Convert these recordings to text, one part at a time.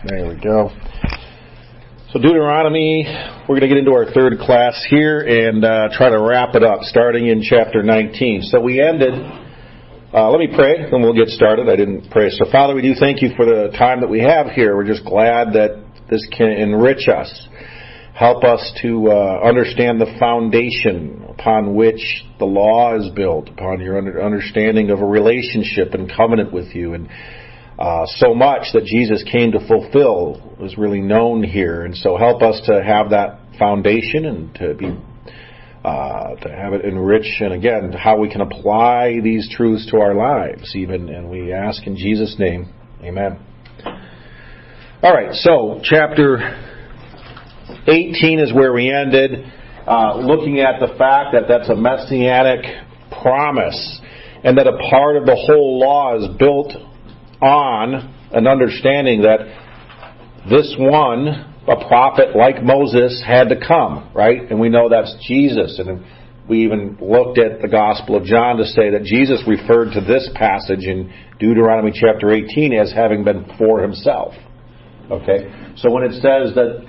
There we go. So Deuteronomy, we're going to get into our third class here and try to wrap it up, starting in chapter 19. So we ended, let me pray, and we'll get started. I didn't pray. So Father, we do thank you for the time that we have here. We're just glad that this can enrich us. Help us to understand the foundation upon which the law is built, upon your understanding of a relationship and covenant with you. And so much that Jesus came to fulfill was really known here. And so help us to have that foundation and to be to have it enrich, and again, how we can apply these truths to our lives even. And we ask in Jesus' name, amen. All right, so chapter 18 is where we ended, looking at the fact that that's a messianic promise, and that a part of the whole law is built on an understanding that this one, a prophet like Moses, had to come, right? And we know that's Jesus. And we even looked at the Gospel of John to say that Jesus referred to this passage in Deuteronomy chapter 18 as having been for himself. Okay? So when it says that,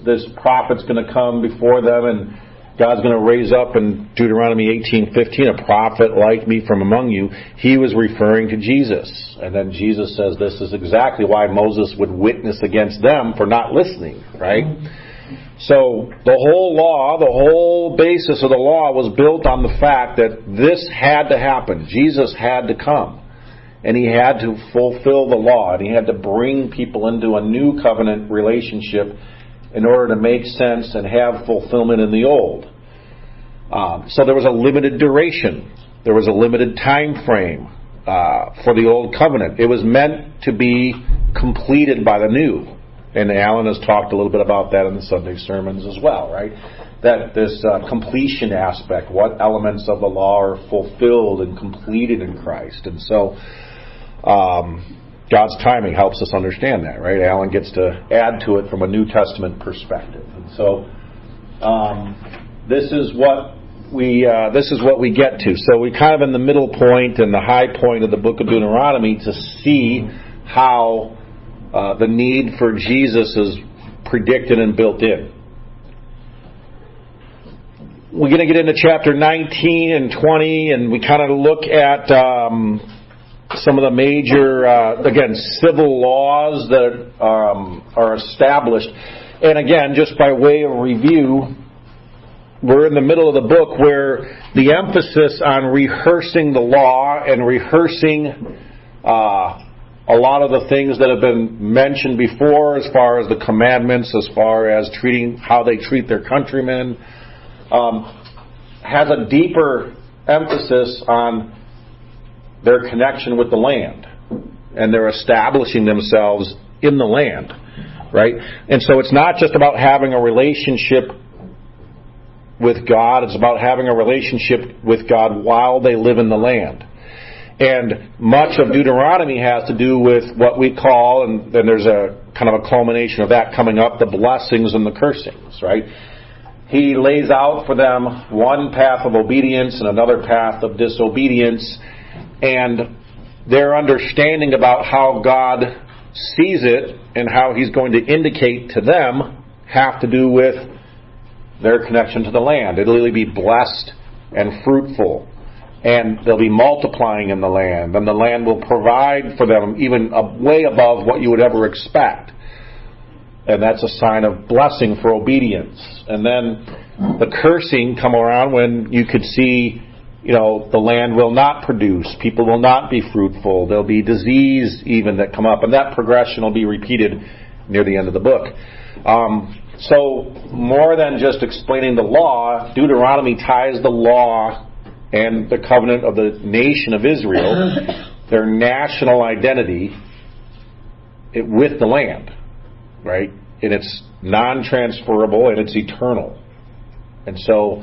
this prophet's going to come before them and God's going to raise up in Deuteronomy 18:15 a prophet like me from among you, he was referring to Jesus. And then Jesus says this is exactly why Moses would witness against them for not listening, right? So the whole law, the whole basis of the law was built on the fact that this had to happen. Jesus had to come. And he had to fulfill the law. And he had to bring people into a new covenant relationship in order to make sense and have fulfillment in the old. So there was a limited duration. There was a limited time frame for the old covenant. It was meant to be completed by the new. And Alan has talked a little bit about that in the Sunday sermons as well, right? That this completion aspect, what elements of the law are fulfilled and completed in Christ. And so God's timing helps us understand that, right? Alan gets to add to it from a New Testament perspective. And so this is what we get to. So we're kind of in the middle point and the high point of the book of Deuteronomy to see how the need for Jesus is predicted and built in. We're going to get into chapter 19 and 20, and we kind of look at some of the major, again, civil laws that are established. And again, just by way of review, we're in the middle of the book where the emphasis on rehearsing the law and rehearsing a lot of the things that have been mentioned before as far as the commandments, as far as how they treat their countrymen, has a deeper emphasis on their connection with the land, and they're establishing themselves in the land, right? And so it's not just about having a relationship with God, it's about having a relationship with God while they live in the land. And much of Deuteronomy has to do with what we call, and then there's a kind of a culmination of that coming up, the blessings and the cursings, right? He lays out for them one path of obedience and another path of disobedience. And their understanding about how God sees it and how he's going to indicate to them have to do with their connection to the land. It'll really be blessed and fruitful, and they'll be multiplying in the land, and the land will provide for them even way above what you would ever expect. And that's a sign of blessing for obedience. And then the cursing come around when you could see the land will not produce. People will not be fruitful. There'll be disease even that come up. And that progression will be repeated near the end of the book. So more than just explaining the law, Deuteronomy ties the law and the covenant of the nation of Israel, their national identity, with the land, right? And it's non-transferable and it's eternal. And so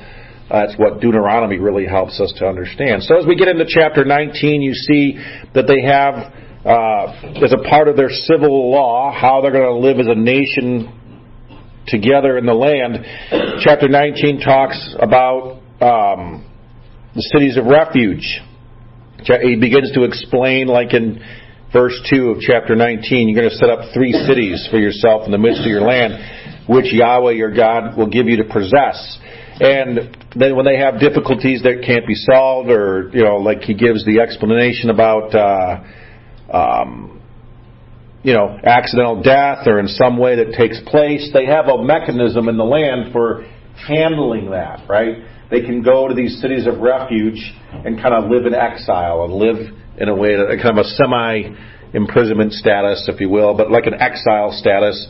that's what Deuteronomy really helps us to understand. So as we get into chapter 19, you see that they have, as a part of their civil law, how they're going to live as a nation together in the land. Chapter 19 talks about the cities of refuge. He begins to explain, like in verse 2 of chapter 19, you're going to set up 3 cities for yourself in the midst of your land, which Yahweh your God will give you to possess. And then when they have difficulties that can't be solved, or, like he gives the explanation about, accidental death or in some way that takes place, they have a mechanism in the land for handling that, right? They can go to these cities of refuge and kind of live in exile and live in a way that kind of a semi-imprisonment status, if you will, but like an exile status,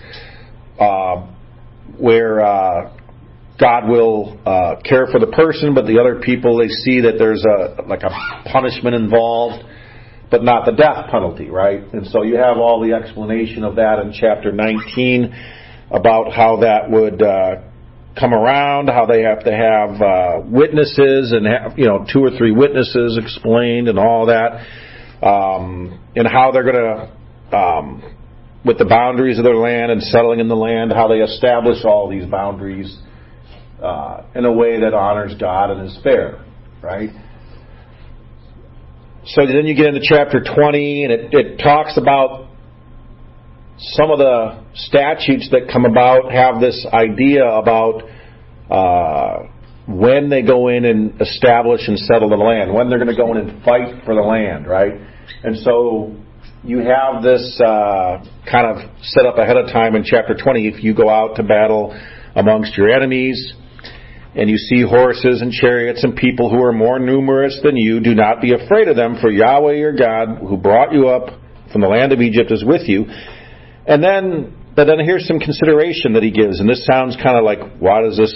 where God will care for the person, but the other people, they see that there's a punishment involved, but not the death penalty, right? And so you have all the explanation of that in chapter 19 about how that would come around, how they have to have witnesses and have 2 or 3 witnesses explained and all that, and how they're going to, with the boundaries of their land and settling in the land, how they establish all these boundaries in a way that honors God and is fair, right? So then you get into chapter 20, and it talks about some of the statutes that come about have this idea about when they go in and establish and settle the land, when they're going to go in and fight for the land, right? And so you have this kind of set up ahead of time in chapter 20. If you go out to battle amongst your enemies, and you see horses and chariots and people who are more numerous than you, do not be afraid of them, for Yahweh your God, who brought you up from the land of Egypt, is with you. But then here's some consideration that he gives, and this sounds kind of like, what does this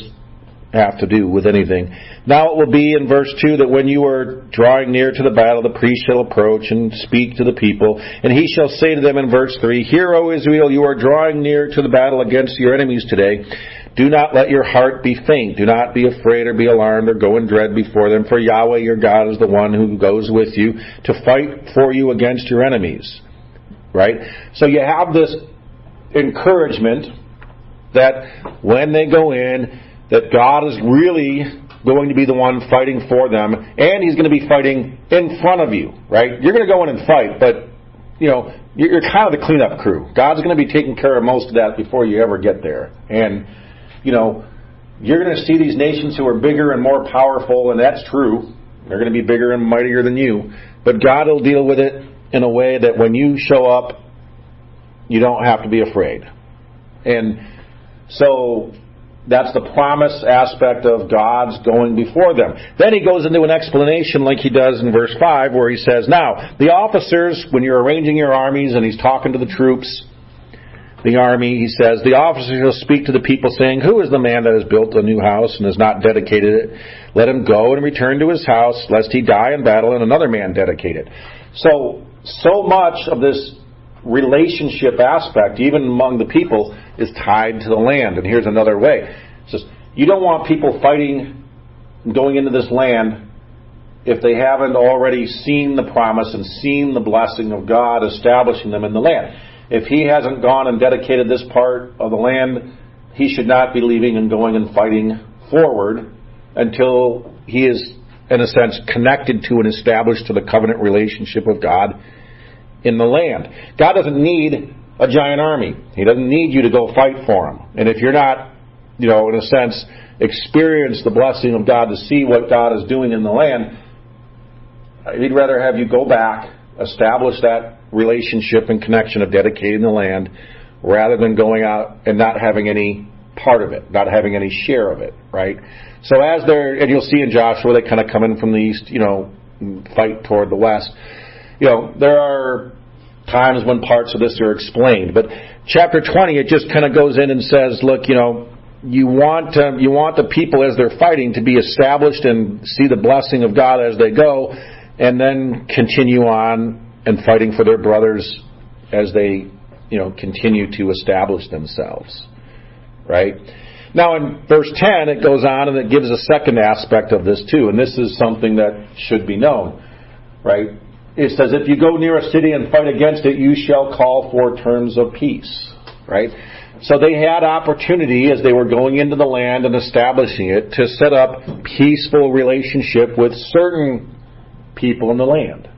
have to do with anything? Now it will be in verse 2 that when you are drawing near to the battle, the priest shall approach and speak to the people, and he shall say to them in verse 3, Hear, O Israel, you are drawing near to the battle against your enemies today. Do not let your heart be faint. Do not be afraid or be alarmed or go in dread before them, for Yahweh your God is the one who goes with you to fight for you against your enemies. Right? So you have this encouragement that when they go in, that God is really going to be the one fighting for them, and He's going to be fighting in front of you. Right? You're going to go in and fight, but you're kind of the cleanup crew. God's going to be taking care of most of that before you ever get there. And you're going to see these nations who are bigger and more powerful, and that's true. They're going to be bigger and mightier than you. But God will deal with it in a way that when you show up, you don't have to be afraid. And so that's the promise aspect of God's going before them. Then he goes into an explanation like he does in verse 5, where he says, Now, the officers, when you're arranging your armies, and he's talking to the troops, the army, he says, the officers shall speak to the people, saying, Who is the man that has built a new house and has not dedicated it? Let him go and return to his house, lest he die in battle and another man dedicate it. So much of this relationship aspect, even among the people, is tied to the land. And here's another way. It says, you don't want people fighting, going into this land, if they haven't already seen the promise and seen the blessing of God establishing them in the land. If he hasn't gone and dedicated this part of the land, he should not be leaving and going and fighting forward until he is, in a sense, connected to and established to the covenant relationship of God in the land. God doesn't need a giant army. He doesn't need you to go fight for him. And if you're not, in a sense, experience the blessing of God to see what God is doing in the land, he'd rather have you go back, establish that relationship and connection of dedicating the land, rather than going out and not having any part of it, not having any share of it, right? So and you'll see in Joshua, they kind of come in from the east, fight toward the west. There are times when parts of this are explained, but chapter 20, it just kind of goes in and says, look, you want the people as they're fighting to be established and see the blessing of God as they go, and then continue on and fighting for their brothers as they, continue to establish themselves. Right? Now in verse 10, it goes on and it gives a second aspect of this too, and this is something that should be known. Right? It says, if you go near a city and fight against it, you shall call for terms of peace. Right? So they had opportunity as they were going into the land and establishing it to set up peaceful relationship with certain people in the land.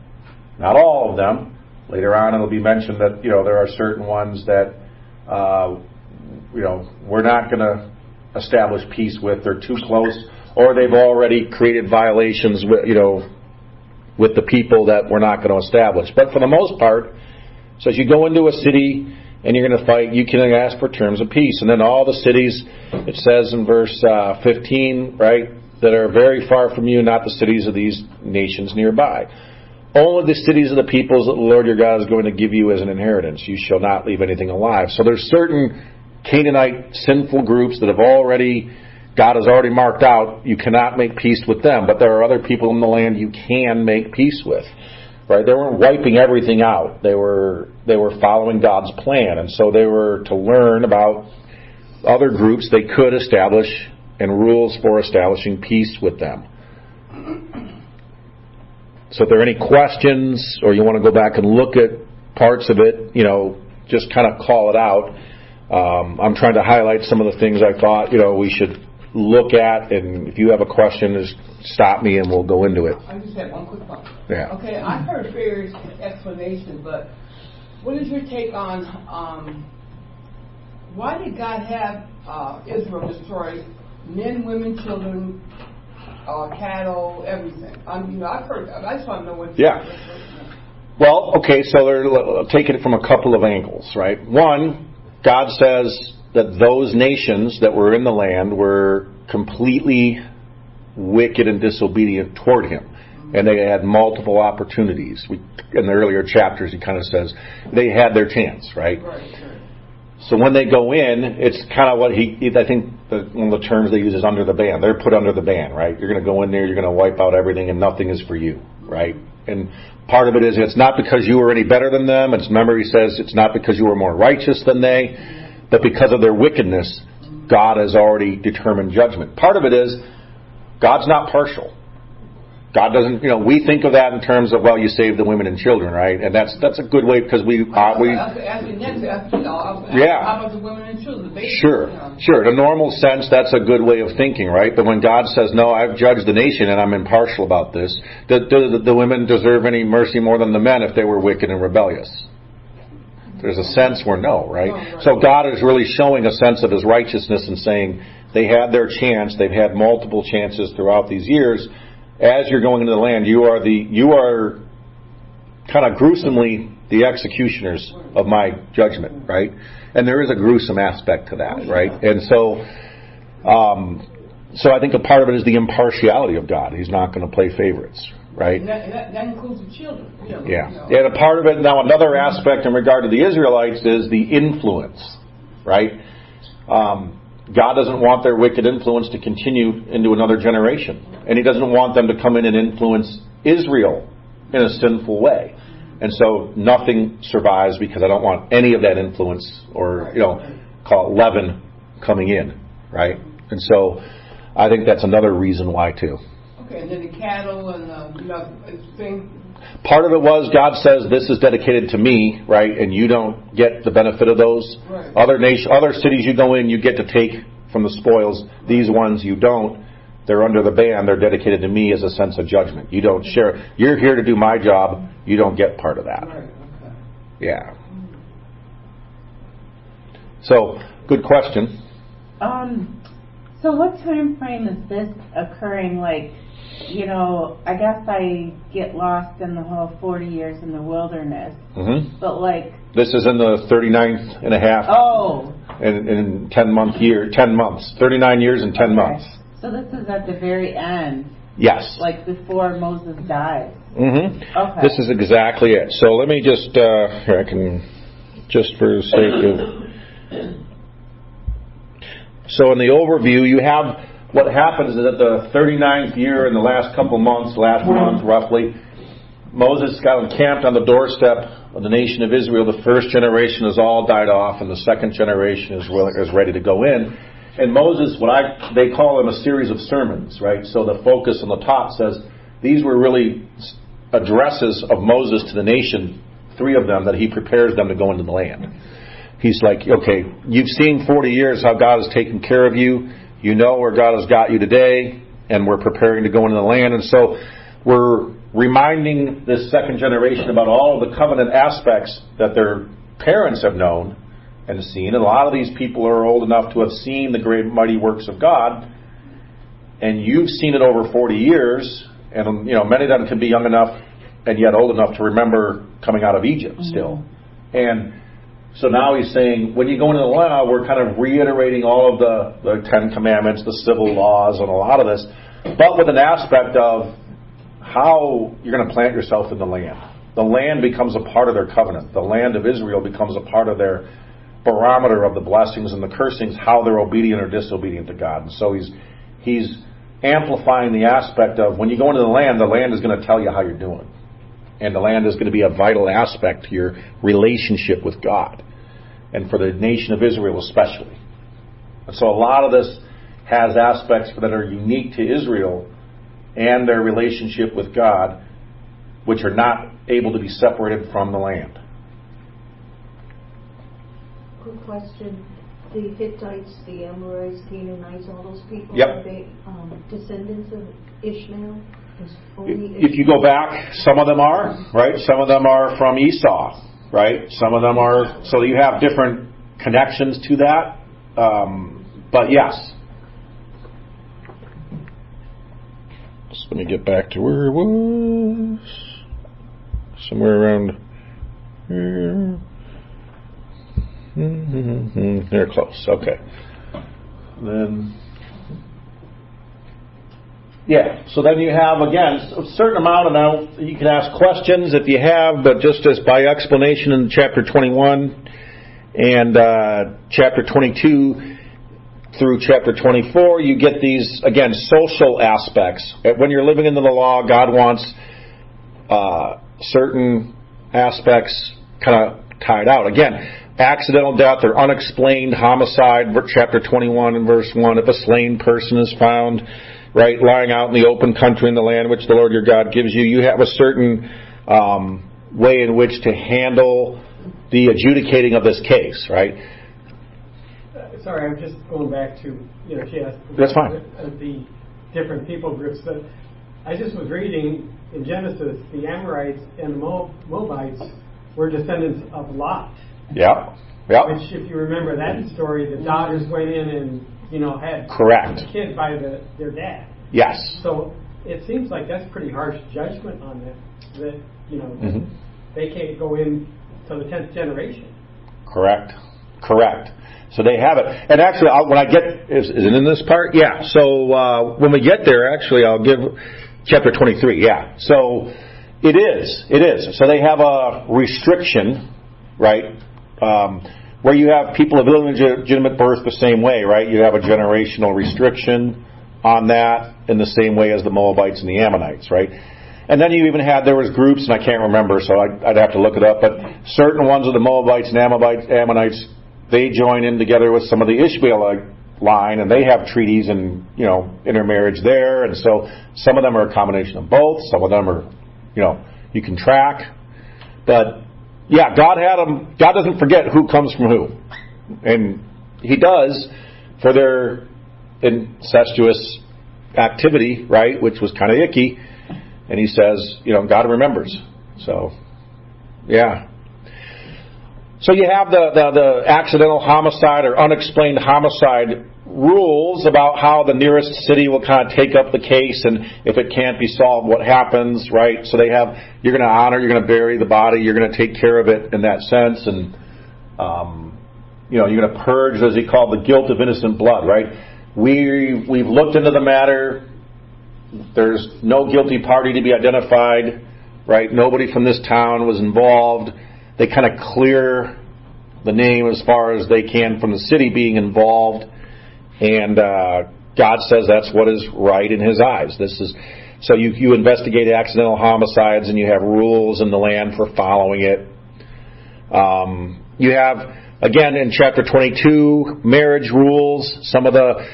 Not all of them, Later on, it'll be mentioned that, there are certain ones that, we're not going to establish peace with. They're too close, or they've already created violations with the people that we're not going to establish. But for the most part, so as you go into a city and you're going to fight, you can ask for terms of peace. And then all the cities, it says in verse 15, right, that are very far from you, not the cities of these nations nearby. Only the cities of the peoples that the Lord your God is going to give you as an inheritance. You shall not leave anything alive. So there's certain Canaanite sinful groups that God has already marked out. You cannot make peace with them. But there are other people in the land you can make peace with. Right? They weren't wiping everything out. They were following God's plan. And so they were to learn about other groups they could establish and rules for establishing peace with them. So if there are any questions or you want to go back and look at parts of it, just kind of call it out. I'm trying to highlight some of the things I thought, we should look at, and if you have a question, just stop me and we'll go into it. I just have one quick one. Yeah. Okay, I've heard various explanations, but what is your take on why did God have Israel destroy men, women, children, cattle, everything? I've heard. I just want to know what. Yeah. Well, okay, so they're taking it from a couple of angles, right? One, God says that those nations that were in the land were completely wicked and disobedient toward Him. And they had multiple opportunities. In the earlier chapters, He kind of says they had their chance, right? Right. So when they go in, it's kind of what I think one of the terms they use is under the ban. They're put under the ban, right? You're going to go in there, you're going to wipe out everything, and nothing is for you, right? And part of it is it's not because you were any better than them. Remember, He says it's not because you were more righteous than they, but because of their wickedness, God has already determined judgment. Part of it is God's not partial. God doesn't, we think of that in terms of, you save the women and children, right? And that's a good way because yeah. How about the women and children? Sure. In a normal sense, that's a good way of thinking, right? But when God says, no, I've judged the nation and I'm impartial about this, do the women deserve any mercy more than the men if they were wicked and rebellious? There's a sense where no, right? Right. So God is really showing a sense of His righteousness and saying they had their chance. They've had multiple chances throughout these years. As you're going into the land, you are kind of gruesomely the executioners of my judgment, right? And there is a gruesome aspect to that, right? And so I think a part of it is the impartiality of God. He's not going to play favorites, right? And that includes the children. Yeah. And a part of it, now another aspect in regard to the Israelites is the influence, right? God doesn't want their wicked influence to continue into another generation. And He doesn't want them to come in and influence Israel in a sinful way. And so nothing survives because I don't want any of that influence or, call it leaven coming in, right? And so I think that's another reason why too. Okay, and then the cattle and thing. Part of it was God says this is dedicated to me, right? And you don't get the benefit of those. Right. Other cities you go in, you get to take from the spoils. These ones you don't. They're under the ban. They're dedicated to me as a sense of judgment. You don't share. You're here to do my job. You don't get part of that. Right. Okay. Yeah. So, good question. So what time frame is this occurring? I guess I get lost in the whole 40 years in the wilderness. Mm-hmm. But this is in the 39th and a half. Oh. In 10 months. 39 years and 10 months. So this is at the very end. Yes. Before Moses died. Mm-hmm. Okay. This is exactly it. So let me just, here I can, just for the sake of. So in the overview, you have what happens is at the 39th year in the last couple months, last month roughly, Moses got encamped on the doorstep of the nation of Israel. The first generation has all died off, and the second generation is ready to go in. And Moses, they call them a series of sermons, right? So the focus on the top says these were really addresses of Moses to the nation, 3 of them, that he prepares them to go into the land. He's like, okay, you've seen 40 years how God has taken care of you. You know where God has got you today, and we're preparing to go into the land. And so we're reminding this second generation about all of the covenant aspects that their parents have known and seen. And a lot of these people are old enough to have seen the great mighty works of God. And you've seen it over 40 years. And, many of them can be young enough and yet old enough to remember coming out of Egypt still. And so now he's saying, when you go into the law, we're kind of reiterating all of the Ten Commandments, the civil laws, and a lot of this, but with an aspect of how you're going to plant yourself in the land. The land becomes a part of their covenant. The land of Israel becomes a part of their barometer of the blessings and the cursings, how they're obedient or disobedient to God. And so he's amplifying the aspect of when you go into the land is going to tell you how you're doing. And the land is going to be a vital aspect to your relationship with God. And for the nation of Israel especially. And so a lot of this has aspects that are unique to Israel and their relationship with God, which are not able to be separated from the land. Good question. The Hittites, the Amorites, Canaanites, all those people, Yep. are they descendants of Ishmael? If you go back, some of them are, right? Some of them are from Esau, right? Some of them are, so you have different connections to that. But yes. So let me get back to where it was. Somewhere around here. They're close. Okay. Then, yeah. So then you have, again, a certain amount, and now you can ask questions if you have, but just as by explanation in chapter 21 and chapter 22 through chapter 24, you get these, again, social aspects. When you're living into the law, God wants certain aspects kind of tied out. Again, accidental death or unexplained homicide, chapter 21 and verse 1, if a slain person is found, right, lying out in the open country in the land which the Lord your God gives you, you have a certain way in which to handle the adjudicating of this case, right? Sorry, I'm just going back to, she asked That's fine. The different people groups, but I just was reading in Genesis, the Amorites and the Moabites were descendants of Lot. Yeah. Which, if you remember that story, the daughters went in and, had Correct. a kid by their dad. Yes. So it seems like that's pretty harsh judgment on them, that, they can't go in to the 10th generation. Correct. So they have it. And actually, when I get, is it in this part? Yeah. So when we get there, actually, I'll give chapter 23. Yeah. So it is. So they have a restriction, right? Where you have people of illegitimate birth the same way, right? You have a generational restriction on that in the same way as the Moabites and the Ammonites, right? And then you even had, there was groups, and I can't remember, so I'd have to look it up, but certain ones of the Moabites and Ammonites, they join in together with some of the Ishmaelite line, and they have treaties and, intermarriage there, and so some of them are a combination of both, some of them are, you can track, but yeah, God had them. God doesn't forget who comes from who. And He does for their incestuous activity, right, which was kind of icky. And He says, God remembers. So, yeah. So you have the accidental homicide or unexplained homicide rules about how the nearest city will kind of take up the case, and if it can't be solved, what happens, right? So they have, you're going to honor, you're going to bury the body, you're going to take care of it in that sense, and you're going to purge, as he called, the guilt of innocent blood, right? We've looked into the matter. There's no guilty party to be identified, right? Nobody from this town was involved. They kind of clear the name as far as they can from the city being involved. And God says that's what is right in His eyes. This is so you investigate accidental homicides, and you have rules in the land for following it. You have, again, in chapter 22, marriage rules. Some of the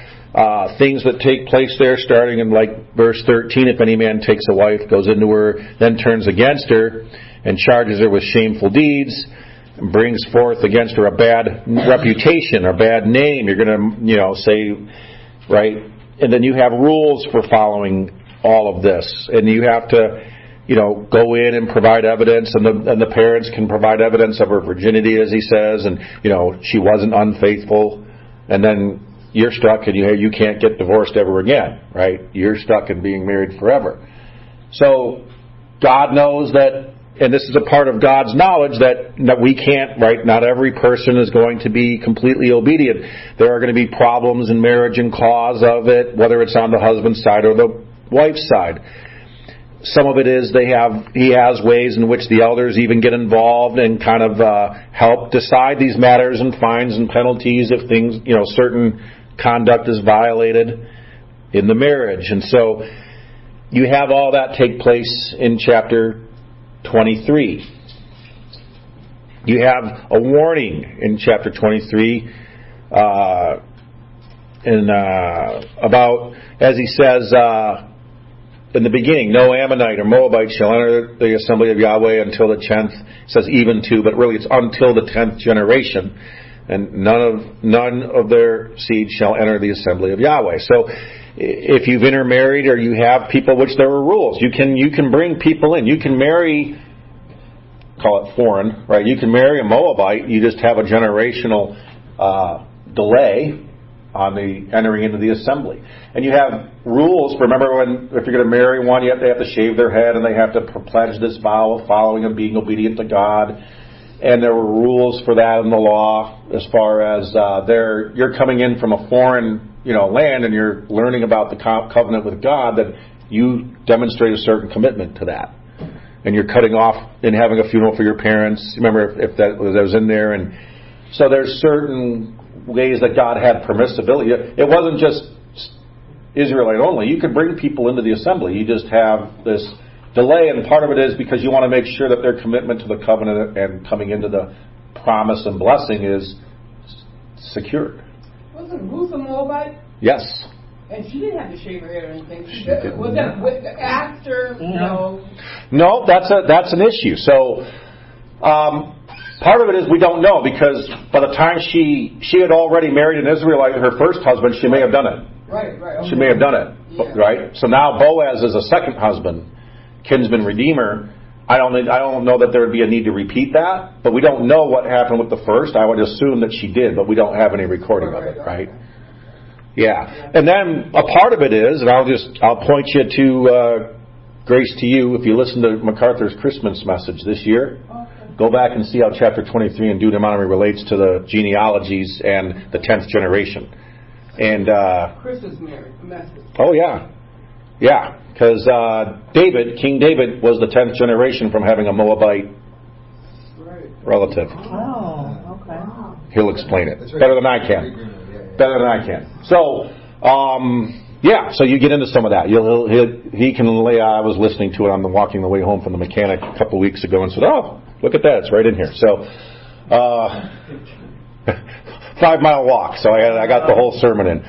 things that take place there, starting in verse 13, if any man takes a wife, goes into her, then turns against her, and charges her with shameful deeds, and brings forth against her a bad reputation or bad name, you're going to, say, right? And then you have rules for following all of this. And you have to go in and provide evidence, and the parents can provide evidence of her virginity, as he says, and she wasn't unfaithful, and then you're stuck and you can't get divorced ever again, right? You're stuck in being married forever. So God knows that, and this is a part of God's knowledge that we can't, right? Not every person is going to be completely obedient. There are going to be problems in marriage and cause of it, whether it's on the husband's side or the wife's side. Some of it is he has ways in which the elders even get involved and kind of help decide these matters and fines and penalties if things, certain conduct is violated in the marriage. And so you have all that take place in chapter 23. You have a warning in chapter 23 about, as he says, in the beginning, no Ammonite or Moabite shall enter the assembly of Yahweh until the 10th, it says even to, but really it's until the 10th generation, and none of their seed shall enter the assembly of Yahweh. So if you've intermarried or you have people, which there are rules, you can bring people in. You can marry, call it foreign, right? You can marry a Moabite, you just have a generational delay on the entering into the assembly. And you have rules. Remember, if you're going to marry one, they have to shave their head and they have to pledge this vow of following and being obedient to God. And there were rules for that in the law as far as you're coming in from a foreign land and you're learning about the covenant with God, that you demonstrate a certain commitment to that. And you're cutting off and having a funeral for your parents. Remember if that was in there. And so there's certain ways that God had permissibility. It wasn't just Israelite only. You could bring people into the assembly. You just have this delay, and part of it is because you want to make sure that their commitment to the covenant and coming into the promise and blessing is secured. Wasn't Ruth a Moabite? Yes. And she didn't have to shave her head or anything. Was that after? No, that's an issue. So part of it is we don't know, because by the time she had already married an Israelite, her first husband, she may have done it. Right. Okay. She may have done it, yeah. Right? So now Boaz is a second husband, kinsman redeemer. I don't know that there would be a need to repeat that, but we don't know what happened with the first. I would assume that she did, but we don't have any recording of it, right? Yeah. And then a part of it is, and I'll point you to Grace to You, if you listen to MacArthur's Christmas message this year. Go back and see how chapter 23 in Deuteronomy relates to the genealogies and the 10th generation. And Christmas message. Oh yeah, because King David was the 10th generation from having a Moabite relative. Oh, okay. He'll explain it better than I can. So, so you get into some of that. He can lay. I was listening to it on walking the way home from the mechanic a couple of weeks ago and said, "Oh, look at that! It's right in here." So, 5-mile walk. So I got the whole sermon in.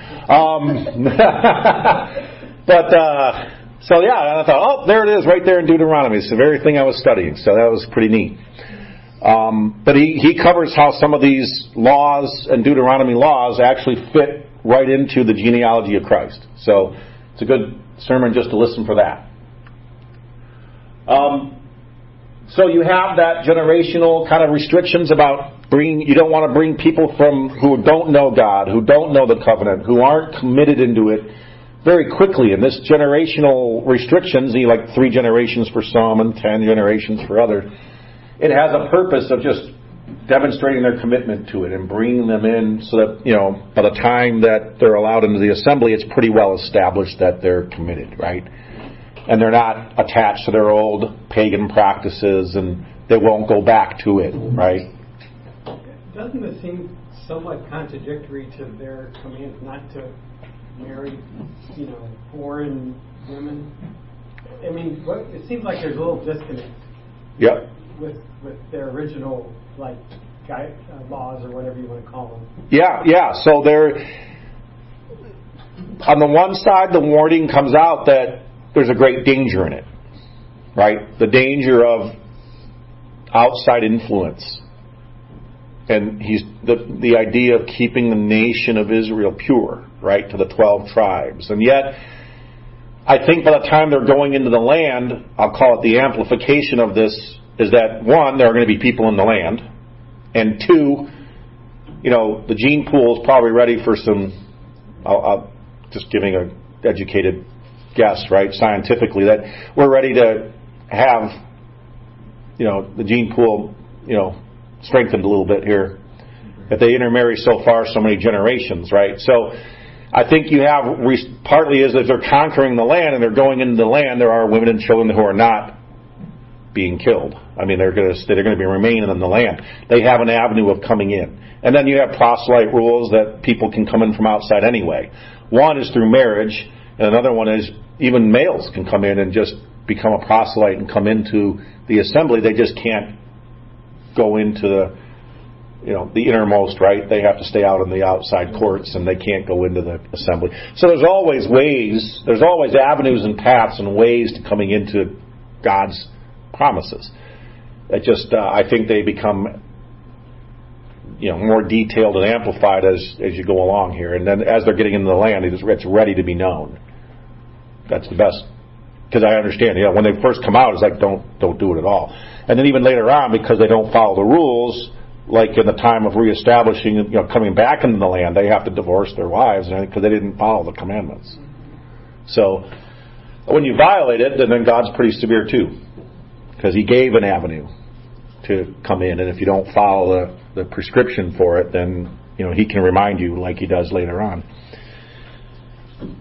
But I thought, oh, there it is, right there in Deuteronomy. It's the very thing I was studying. So that was pretty neat. But he covers how some of these laws and Deuteronomy laws actually fit right into the genealogy of Christ. So it's a good sermon just to listen for that. So you have that generational kind of restrictions about you don't want to bring people who don't know God, who don't know the covenant, who aren't committed into it very quickly. And this generational restrictions, like 3 generations for some and 10 generations for others, it has a purpose of just demonstrating their commitment to it and bringing them in so that, by the time that they're allowed into the assembly, it's pretty well established that they're committed, right? And they're not attached to their old pagan practices and they won't go back to it, right? Doesn't it seem somewhat contradictory to their command not to marry, foreign women? I mean, it seems like there's a little disconnect. Yep. With their original laws or whatever you want to call them. Yeah. So on the one side, the warning comes out that there's a great danger in it, right? The danger of outside influence. And the idea of keeping the nation of Israel pure, right, to the 12 tribes. And yet, I think by the time they're going into the land, I'll call it the amplification of this, is that one, there are going to be people in the land, and two, the gene pool is probably ready for some, I'll just giving an educated guess, right, scientifically, that we're ready to have, the gene pool, strengthened a little bit here. That they intermarry so many generations, right? So I think you have, partly is that they're conquering the land and they're going into the land, there are women and children who are not being killed. I mean, they're going to be remaining in the land. They have an avenue of coming in. And then you have proselyte rules that people can come in from outside anyway. One is through marriage, and another one is even males can come in and just become a proselyte and come into the assembly. They just can't go into the innermost, right? They have to stay out in the outside courts, and they can't go into the assembly. So there's always avenues and paths and ways to coming into God's promises. I think they become, more detailed and amplified as you go along here. And then as they're getting into the land, it's ready to be known. That's the best. Because I understand, when they first come out, it's like, don't do it at all. And then even later on, because they don't follow the rules, like in the time of reestablishing, coming back into the land, they have to divorce their wives because they didn't follow the commandments. So when you violate it, then God's pretty severe too, because He gave an avenue to come in, and if you don't follow the prescription for it, then He can remind you like He does later on.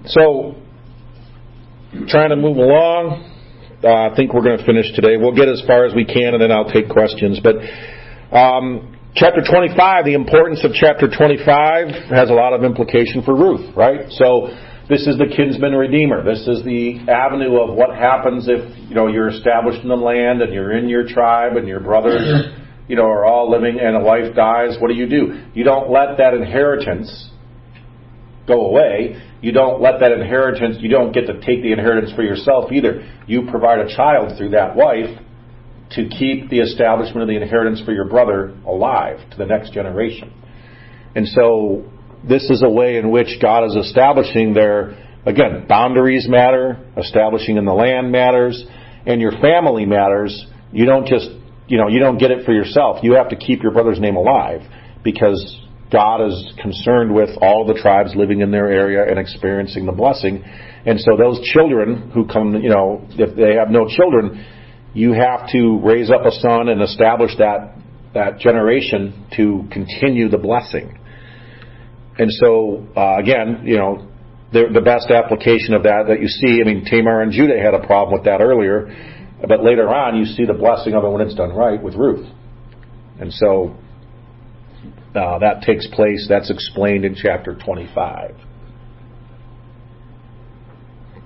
So trying to move along. I think we're going to finish today. We'll get as far as we can, and then I'll take questions. But chapter 25, the importance of chapter 25 has a lot of implication for Ruth, right? So this is the kinsman redeemer. This is the avenue of what happens if you're established in the land and you're in your tribe and your brothers are all living and a wife dies. What do? You don't let that inheritance go away. You don't let that inheritance, you don't get to take the inheritance for yourself either. You provide a child through that wife to keep the establishment of the inheritance for your brother alive to the next generation. And so this is a way in which God is establishing again, boundaries matter, establishing in the land matters, and your family matters. You don't just, you don't get it for yourself. You have to keep your brother's name alive because God is concerned with all the tribes living in their area and experiencing the blessing. And so those children who come, if they have no children, you have to raise up a son and establish that generation to continue the blessing. And so, again, the best application of that you see, Tamar and Judah had a problem with that earlier, but later on you see the blessing of it when it's done right with Ruth. And so that takes place, that's explained in chapter 25.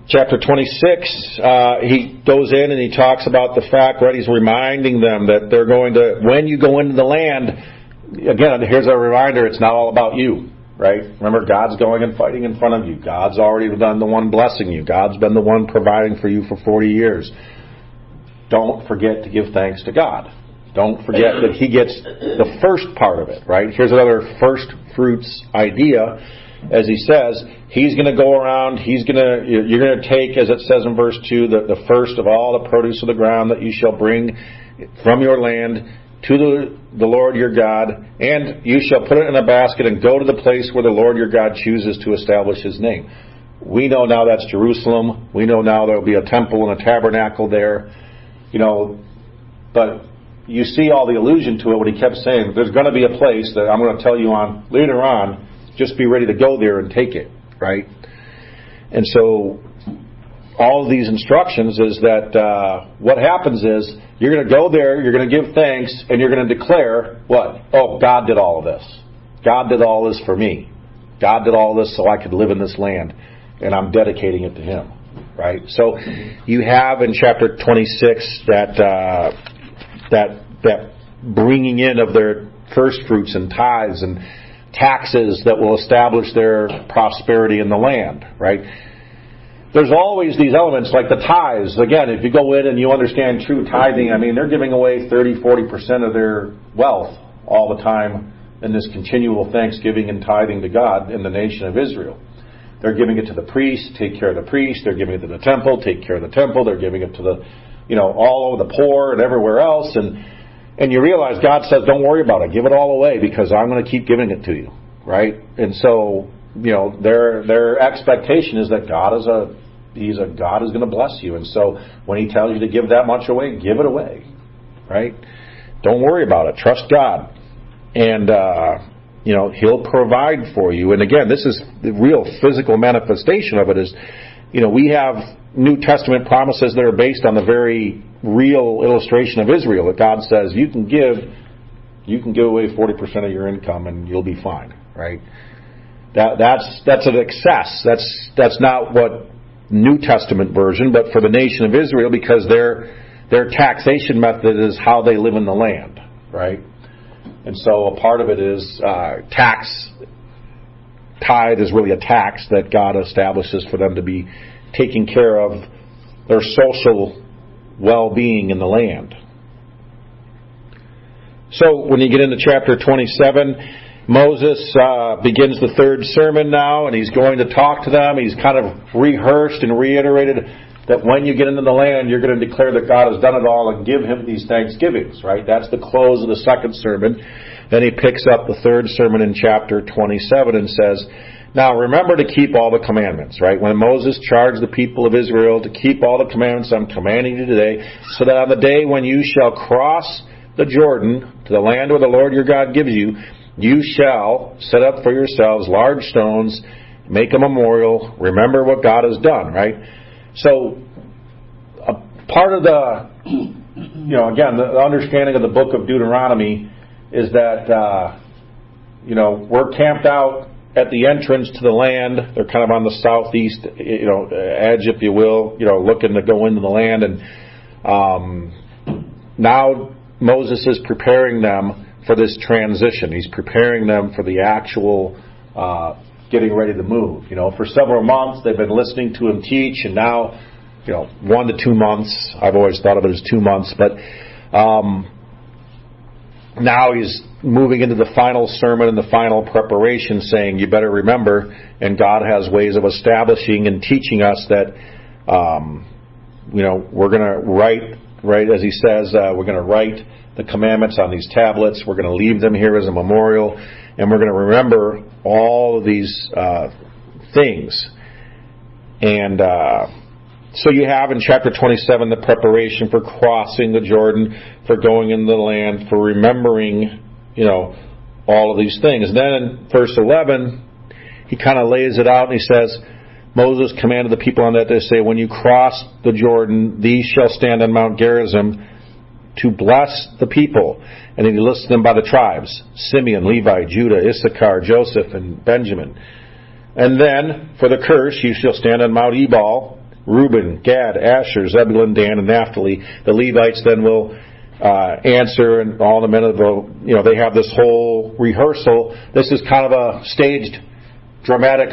Chapter 26, he goes in and he talks about the fact, right, he's reminding them that they're going to, when you go into the land, again, here's a reminder, it's not all about you, right? Remember, God's going and fighting in front of you. God's already been the one blessing you. God's been the one providing for you for 40 years. Don't forget to give thanks to God. Don't forget that He gets the first part of it, right? Here's another first fruits idea. As he says, He's going to go around, you're going to take, as it says in verse 2, the first of all the produce of the ground that you shall bring from your land to the Lord your God, and you shall put it in a basket and go to the place where the Lord your God chooses to establish His name. We know now that's Jerusalem. We know now there will be a temple and a tabernacle there. But you see all the allusion to it when he kept saying, there's going to be a place that I'm going to tell you on later on. Just be ready to go there and take it, right? And so all of these instructions is that what happens is you're going to go there, you're going to give thanks, and you're going to declare what? Oh, God did all of this. God did all this for me. God did all this so I could live in this land, and I'm dedicating it to Him, right? So you have in chapter 26 that bringing in of their first fruits and tithes and taxes that will establish their prosperity in the land, right? There's always these elements like the tithes. Again, if you go in and you understand true tithing, they're giving away 30-40% of their wealth all the time in this continual thanksgiving and tithing to God in the nation of Israel. They're giving it to the priest, take care of the priest. They're giving it to the temple, take care of the temple. They're giving it to the, all over the poor and everywhere else. And you realize God says, don't worry about it. Give it all away because I'm going to keep giving it to you, right? And so, their expectation is that God is God is going to bless you. And so when He tells you to give that much away, give it away, right? Don't worry about it. Trust God. And, He'll provide for you. And again, this is the real physical manifestation of it is, we have New Testament promises that are based on the very real illustration of Israel, that God says you can give away 40% of your income and you'll be fine, right? That's an excess. That's not what New Testament version, but for the nation of Israel, because their taxation method is how they live in the land, right? And so a part of it is tax. Tithe is really a tax that God establishes for them to be taking care of their social well-being in the land. So when you get into chapter 27, Moses begins the third sermon now, and he's going to talk to them. He's kind of rehearsed and reiterated that when you get into the land, you're going to declare that God has done it all and give Him these thanksgivings, right? That's the close of the second sermon. Then he picks up the third sermon in chapter 27 and says, now remember to keep all the commandments, right? When Moses charged the people of Israel to keep all the commandments I'm commanding you today, so that on the day when you shall cross the Jordan to the land where the Lord your God gives you, you shall set up for yourselves large stones, make a memorial, remember what God has done, right? So, a part of the, again, the understanding of the book of Deuteronomy is that, we're camped out at the entrance to the land. They're kind of on the southeast, edge, if you will, looking to go into the land. And now Moses is preparing them for this transition. He's preparing them for the actual getting ready to move. For several months they've been listening to him teach, and now, 1 to 2 months. I've always thought of it as 2 months, but now he's moving into the final sermon and the final preparation, saying, you better remember, and God has ways of establishing and teaching us that, we're going to write, as he says, we're going to write the commandments on these tablets. We're going to leave them here as a memorial, and we're going to remember all of these things. And so you have in chapter 27 the preparation for crossing the Jordan, for going into the land, for remembering, all of these things. And then in verse 11, he kind of lays it out, and he says, Moses commanded the people on that day, say, when you cross the Jordan, these shall stand on Mount Gerizim to bless the people. And then he lists them by the tribes: Simeon, Levi, Judah, Issachar, Joseph, and Benjamin. And then, for the curse, you shall stand on Mount Ebal: Reuben, Gad, Asher, Zebulun, Dan, and Naphtali. The Levites then will answer, and all the men of the, they have this whole rehearsal. This is kind of a staged, dramatic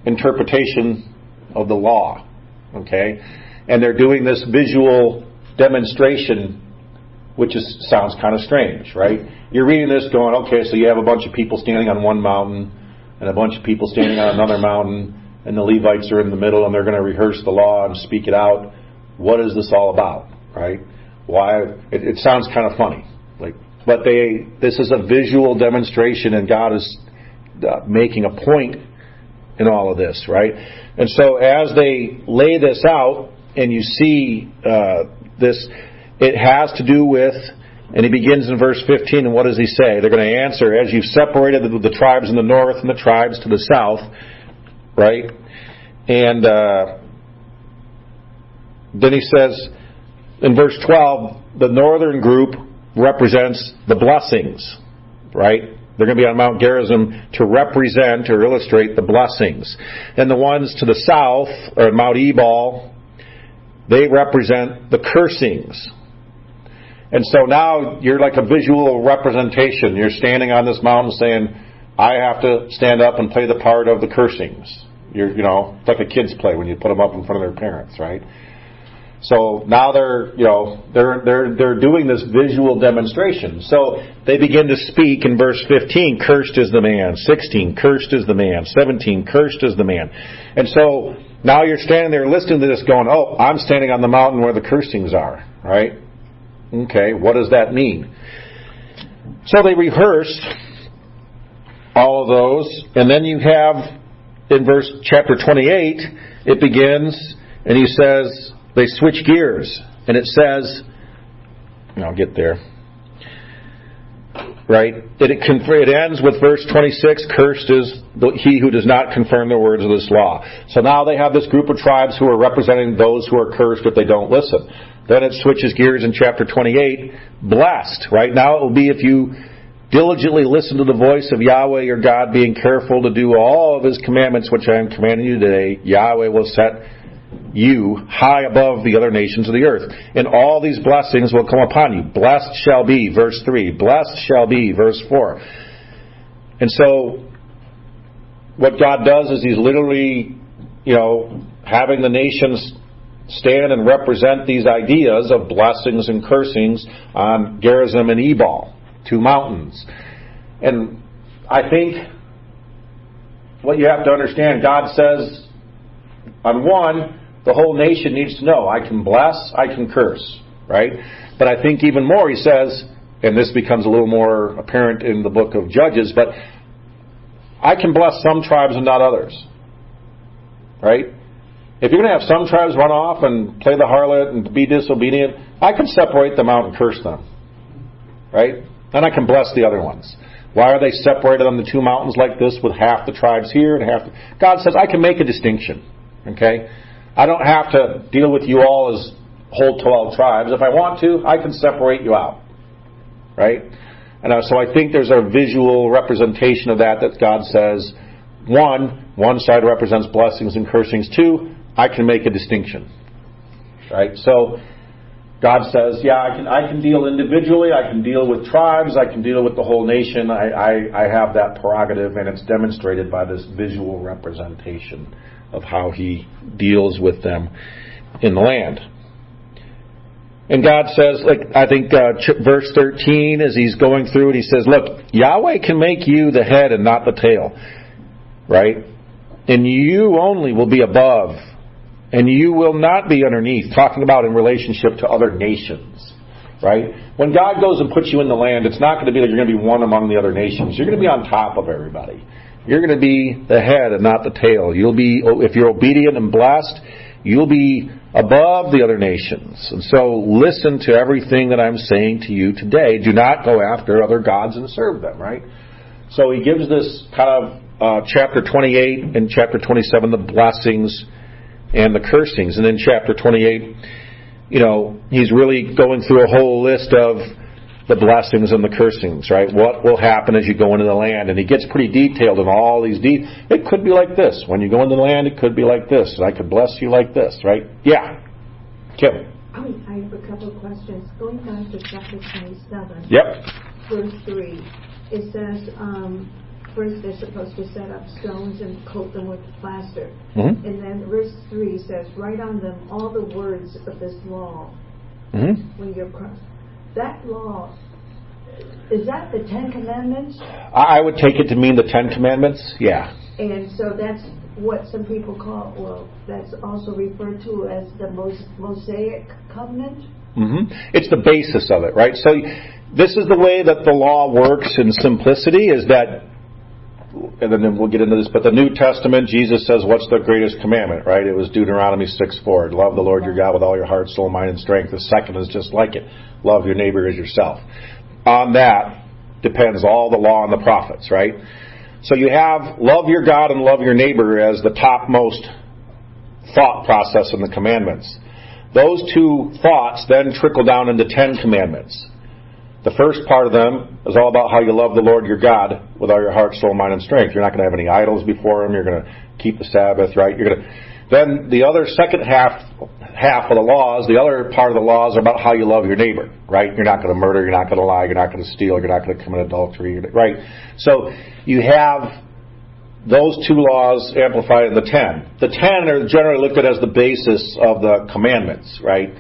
interpretation of the law, okay? And they're doing this visual demonstration, which sounds kind of strange, right? You're reading this going, okay, so you have a bunch of people standing on one mountain and a bunch of people standing on another mountain, and the Levites are in the middle, and they're going to rehearse the law and speak it out. What is this all about, right? Why? It sounds kind of funny, but this is a visual demonstration, and God is making a point in all of this, right? And so as they lay this out, and you see this, it has to do with, and he begins in verse 15, and what does he say? They're going to answer, as you've separated the tribes in the north and the tribes to the south, right? And then he says, in verse 12, the northern group represents the blessings, right? They're going to be on Mount Gerizim to represent or illustrate the blessings. And the ones to the south, or Mount Ebal, they represent the cursings. And so now you're like a visual representation. You're standing on this mountain saying, I have to stand up and play the part of the cursings. It's like a kid's play when you put them up in front of their parents, right? So now they're doing this visual demonstration. So they begin to speak in verse 15, cursed is the man. 16, cursed is the man. 17, cursed is the man. And so now you're standing there listening to this going, oh, I'm standing on the mountain where the cursings are, right? Okay, what does that mean? So they rehearse all of those, and then you have in chapter 28, it begins, and he says, they switch gears, and it says, I'll get there, right? It ends with verse 26, cursed is he who does not confirm the words of this law. So now they have this group of tribes who are representing those who are cursed if they don't listen. Then it switches gears in chapter 28, blessed, right? Now it will be if you diligently listen to the voice of Yahweh your God, being careful to do all of his commandments which I am commanding you today, Yahweh will set you high above the other nations of the earth. And all these blessings will come upon you. Blessed shall be, verse 3. Blessed shall be, verse 4. And so what God does is he's literally, having the nations stand and represent these ideas of blessings and cursings on Gerizim and Ebal, two mountains. And I think what you have to understand, God says, on one, the whole nation needs to know, I can bless, I can curse, right? But I think even more, he says, and this becomes a little more apparent in the book of Judges, but I can bless some tribes and not others, right? If you're going to have some tribes run off and play the harlot and be disobedient, I can separate them out and curse them, right? Then I can bless the other ones. Why are they separated on the two mountains like this with half the tribes here and half God says I can make a distinction, okay? I don't have to deal with you all as whole 12 tribes. If I want to, I can separate you out, right? And so I think there's a visual representation of that God says, one side represents blessings and cursings. Two, I can make a distinction, right? So God says, I can deal individually, I can deal with tribes, I can deal with the whole nation. I have that prerogative, and it's demonstrated by this visual representation of how he deals with them in the land. And God says, I think verse 13, as he's going through it, he says, look, Yahweh can make you the head and not the tail, right? And you only will be above, and you will not be underneath, talking about in relationship to other nations, right? When God goes and puts you in the land, it's not going to be that you're going to be one among the other nations. You're going to be on top of everybody. You're going to be the head and not the tail. You'll be, if you're obedient and blessed, you'll be above the other nations. And so listen to everything that I'm saying to you today. Do not go after other gods and serve them, right? So he gives this kind of chapter 28 and chapter 27, the blessings and the cursings. And then chapter 28, he's really going through a whole list of the blessings and the cursings, right? What will happen as you go into the land? And he gets pretty detailed in all these It could be like this. When you go into the land, it could be like this. And I could bless you like this, right? Yeah. Kim. I have a couple of questions. Going back to chapter 27. Yep. Verse 3. It says, first they're supposed to set up stones and coat them with plaster. Mm-hmm. And then verse 3 says, write on them all the words of this law. Mm-hmm. When you're that law, is that the Ten Commandments? I would take it to mean the Ten Commandments, yeah. And so that's what some people call, that's also referred to as the Mosaic Covenant? Mm-hmm. It's the basis of it, right? So this is the way that the law works in simplicity, is that, and then we'll get into this, but the New Testament, Jesus says, what's the greatest commandment, right? It was Deuteronomy 6:4. Love the Lord your God with all your heart, soul, mind, and strength. The second is just like it. Love your neighbor as yourself. On that depends all the law and the prophets, right? So you have love your God and love your neighbor as the topmost thought process in the commandments. Those two thoughts then trickle down into 10 commandments. The first part of them is all about how you love the Lord your God with all your heart, soul, mind, and strength. You're not going to have any idols before Him. You're going to keep the Sabbath, right? Then the other second half of the laws, the other part of the laws are about how you love your neighbor, right? You're not going to murder, you're not going to lie, you're not going to steal, you're not going to commit adultery, right? So you have those two laws amplify the 10. The 10 are generally looked at as the basis of the commandments, right?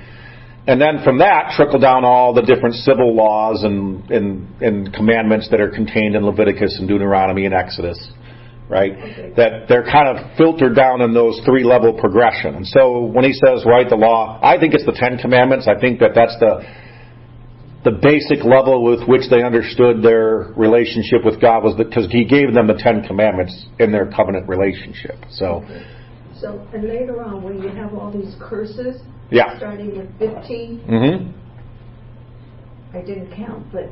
And then from that trickle down all the different civil laws and commandments that are contained in Leviticus and Deuteronomy and Exodus, right? Okay. That they're kind of filtered down in those 3-level progression. And so when he says write the law, I think it's the 10 commandments. I think that's the basic level with which they understood their relationship with God was because he gave them the 10 commandments in their covenant relationship. So, and later on, when you have all these curses, yeah, starting with 15, I didn't count, but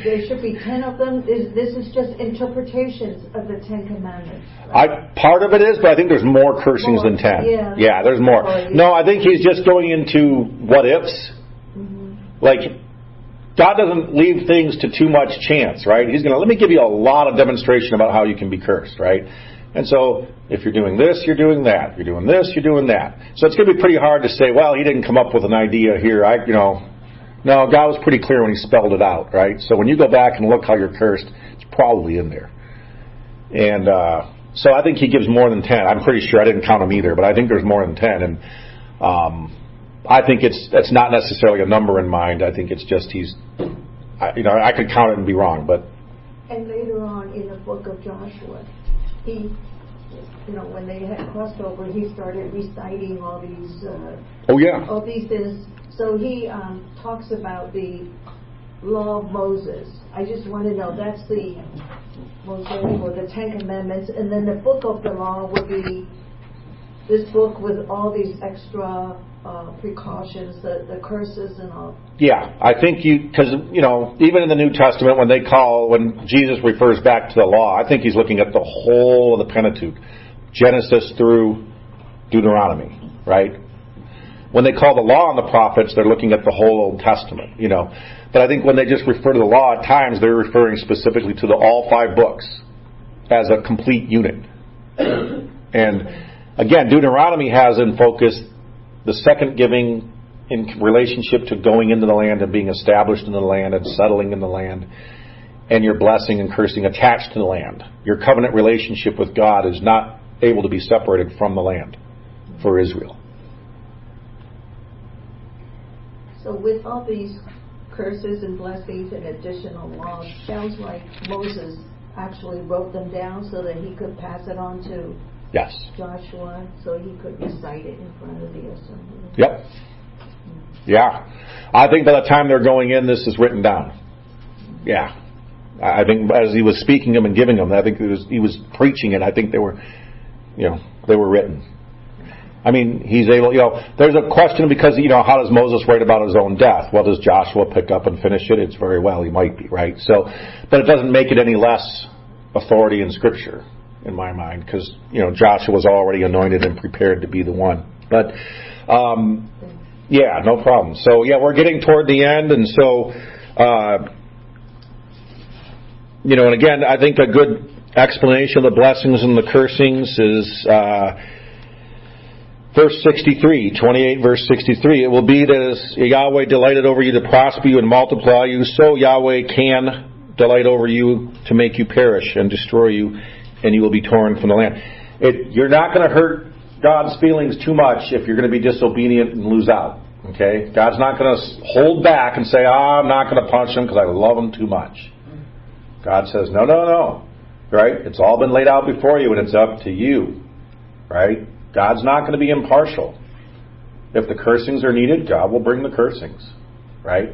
there should be 10 of them. This is just interpretations of the 10 commandments. Right? Part of it is, but I think there's more cursings than 10. Yeah, there's more. No, I think he's just going into what ifs. Like, God doesn't leave things to too much chance, right? He's going to, let me give you a lot of demonstration about how you can be cursed, right? And so, if you're doing this, you're doing that. You're doing this, you're doing that. So it's going to be pretty hard to say, well, he didn't come up with an idea here. No, God was pretty clear when he spelled it out, right? So when you go back and look how you're cursed, it's probably in there. And so I think he gives more than 10. I'm pretty sure I didn't count them either, but I think there's more than 10. And I think it's not necessarily a number in mind. I think it's just I could count it and be wrong, but. And later on in the book of Joshua, he, when they had crossed over, he started reciting all these. All these things. So he talks about the law of Moses. I just want to know, that's the Mosaic or the 10 Commandments, and then the book of the law would be this book with all these extra precautions, the curses and all. Yeah, I think because even in the New Testament, when Jesus refers back to the law, I think he's looking at the whole of the Pentateuch, Genesis through Deuteronomy, right? When they call the law on the prophets, they're looking at the whole Old Testament, But I think when they just refer to the law at times, they're referring specifically to all 5 books as a complete unit. And again, Deuteronomy has in focus the second giving in relationship to going into the land and being established in the land and settling in the land, and your blessing and cursing attached to the land. Your covenant relationship with God is not able to be separated from the land for Israel. So with all these curses and blessings and additional laws, sounds like Moses actually wrote them down so that he could pass it on to Joshua, so he could recite it in front of the assembly. Yep. Yeah. I think by the time they're going in, this is written down. Yeah. I think as he was speaking them and giving them, I think he was preaching it. I think they were written. I mean, he's able, there's a question because, how does Moses write about his own death? Well, does Joshua pick up and finish it? It's very well, he might be, right? So, but it doesn't make it any less authority in Scripture, in my mind, because, Joshua was already anointed and prepared to be the one. But, yeah, no problem. So, yeah, we're getting toward the end, and so, and again, I think a good explanation of the blessings and the cursings is, verse 63, 28 verse 63, it will be that as Yahweh delighted over you to prosper you and multiply you, so Yahweh can delight over you to make you perish and destroy you, and you will be torn from the land. You're not going to hurt God's feelings too much if you're going to be disobedient and lose out. Okay? God's not going to hold back and say, I'm not going to punish him because I love him too much. God says, no. Right? It's all been laid out before you, and it's up to you. Right? God's not going to be impartial. If the cursings are needed, God will bring the cursings. Right?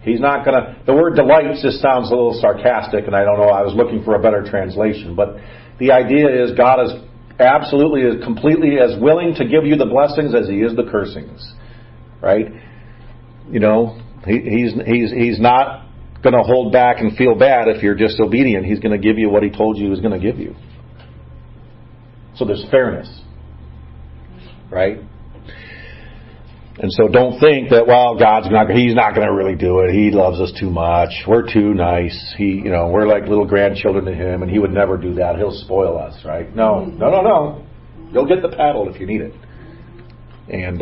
He's not going to... The word delight just sounds a little sarcastic, and I don't know, I was looking for a better translation. But the idea is God is absolutely, is completely as willing to give you the blessings as he is the cursings. Right? He's not going to hold back and feel bad if you're disobedient. He's going to give you what he told you he was going to give you. So there's fairness. Right? And so don't think that, he's not going to really do it. He loves us too much. We're too nice. We're like little grandchildren to him, and he would never do that. He'll spoil us, right? No. You'll get the paddle if you need it. And,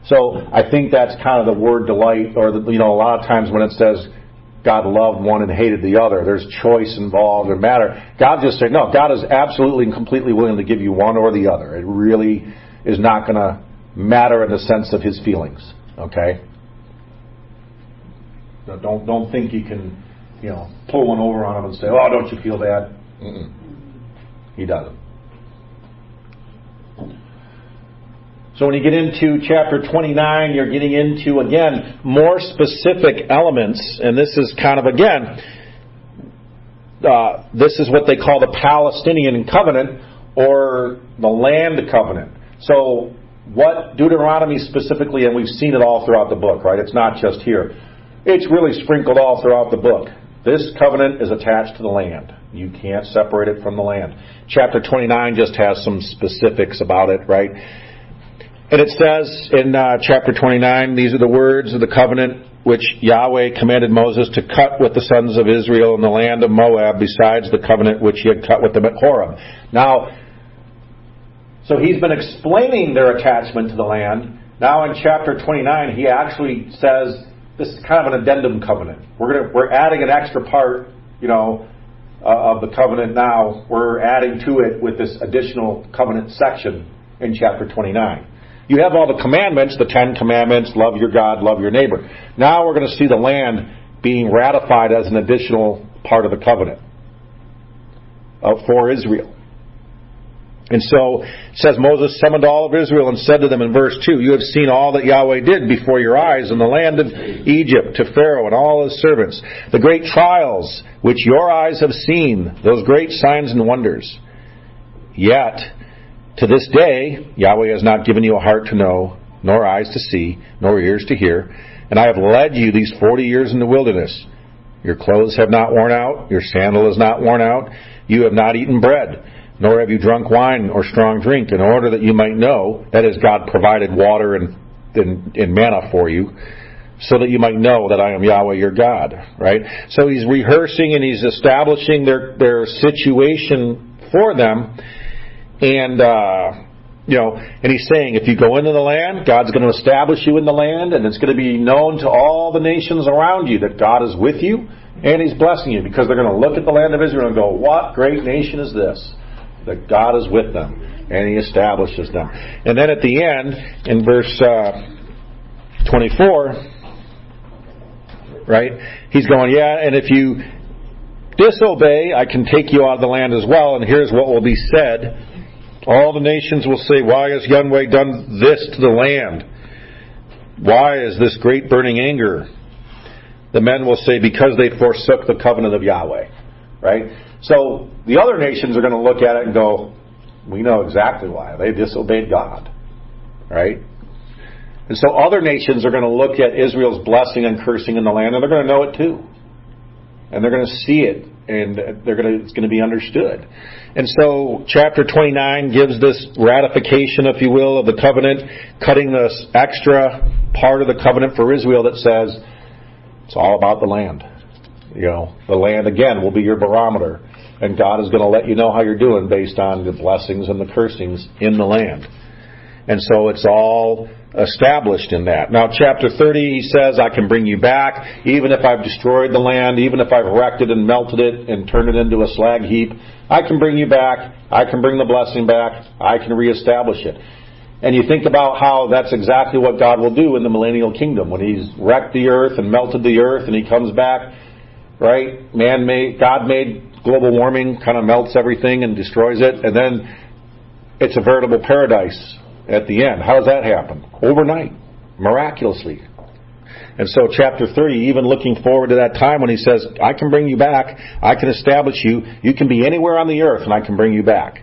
so I think that's kind of the word delight, or, a lot of times when it says God loved one and hated the other. There's choice involved and matter. God just said, no, God is absolutely and completely willing to give you one or the other. It really is not going to matter in the sense of his feelings. Okay? Don't think you can, pull one over on him and say, oh, don't you feel bad? Mm-mm. He doesn't. So when you get into chapter 29, you're getting into, again, more specific elements. And this is kind of, again, this is what they call the Palestinian covenant or the land covenant. So what Deuteronomy specifically, and we've seen it all throughout the book, right? It's not just here. It's really sprinkled all throughout the book. This covenant is attached to the land. You can't separate it from the land. Chapter 29 just has some specifics about it, right? And it says in chapter 29, these are the words of the covenant which Yahweh commanded Moses to cut with the sons of Israel in the land of Moab, besides the covenant which he had cut with them at Horeb. Now, so he's been explaining their attachment to the land. Now in chapter 29, he actually says this is kind of an addendum covenant. We're adding an extra part, of the covenant now. We're adding to it with this additional covenant section in chapter 29. You have all the commandments, the 10 commandments, love your God, love your neighbor. Now we're going to see the land being ratified as an additional part of the covenant for Israel. And so it says, Moses summoned all of Israel and said to them in verse 2, you have seen all that Yahweh did before your eyes in the land of Egypt to Pharaoh and all his servants, the great trials which your eyes have seen, those great signs and wonders. Yet, to this day, Yahweh has not given you a heart to know, nor eyes to see, nor ears to hear. And I have led you these 40 years in the wilderness. Your clothes have not worn out, your sandal is not worn out. You have not eaten bread, nor have you drunk wine or strong drink, in order that you might know, that is, God provided water and manna for you, so that you might know that I am Yahweh your God. Right? So he's rehearsing and he's establishing their situation for them. And, and he's saying, if you go into the land, God's going to establish you in the land, and it's going to be known to all the nations around you that God is with you, and he's blessing you, because they're going to look at the land of Israel and go, what great nation is this? That God is with them, and he establishes them. And then at the end, in verse 24, right, he's going, and if you disobey, I can take you out of the land as well, and here's what will be said. All the nations will say, why has Yahweh done this to the land? Why is this great burning anger? The men will say, because they forsook the covenant of Yahweh. Right? So the other nations are going to look at it and go, we know exactly why. They disobeyed God. Right? And so other nations are going to look at Israel's blessing and cursing in the land, and they're going to know it too. And they're going to see it, and it's going to be understood. And so chapter 29 gives this ratification, if you will, of the covenant, cutting this extra part of the covenant for Israel that says it's all about the land. The land, again, will be your barometer. And God is going to let you know how you're doing based on the blessings and the cursings in the land. And so it's all established in that. Now, chapter 30, he says, I can bring you back, even if I've destroyed the land, even if I've wrecked it and melted it and turned it into a slag heap, I can bring you back, I can bring the blessing back, I can reestablish it. And you think about how that's exactly what God will do in the millennial kingdom. When he's wrecked the earth and melted the earth and he comes back, right? God made global warming, kind of melts everything and destroys it, and then it's a veritable paradise at the end. How does that happen? Overnight, miraculously. And so chapter 30, even looking forward to that time when he says, I can bring you back, I can establish you, you can be anywhere on the earth and I can bring you back.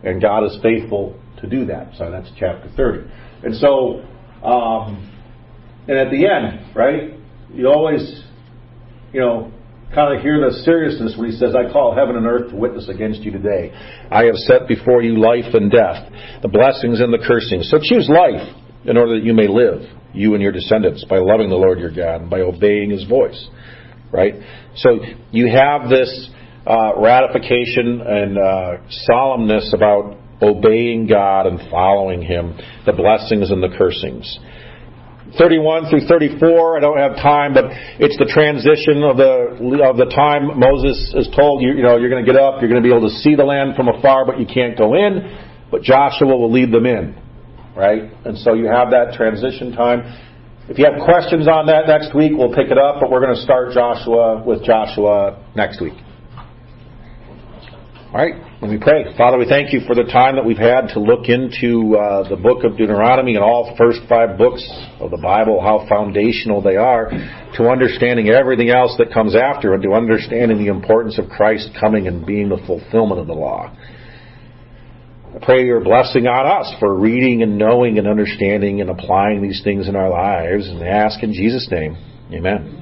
And God is faithful to do that. So that's chapter 30. And so, and at the end, right, you always, kind of hear the seriousness when he says, I call heaven and earth to witness against you today. I have set before you life and death, the blessings and the cursings. So choose life in order that you may live, you and your descendants, by loving the Lord your God and by obeying his voice. Right? So you have this ratification and solemnness about obeying God and following him, the blessings and the cursings. 31 through 34, I don't have time, but it's the transition of the time Moses is told, you're going to get up, you're going to be able to see the land from afar, but you can't go in, but Joshua will lead them in, right? And so you have that transition time. If you have questions on that next week, we'll pick it up, but we're going to start with Joshua next week. All right, let me pray. Father, we thank you for the time that we've had to look into the book of Deuteronomy and all first 5 books of the Bible, how foundational they are to understanding everything else that comes after and to understanding the importance of Christ coming and being the fulfillment of the law. I pray your blessing on us for reading and knowing and understanding and applying these things in our lives, and I ask in Jesus' name, amen.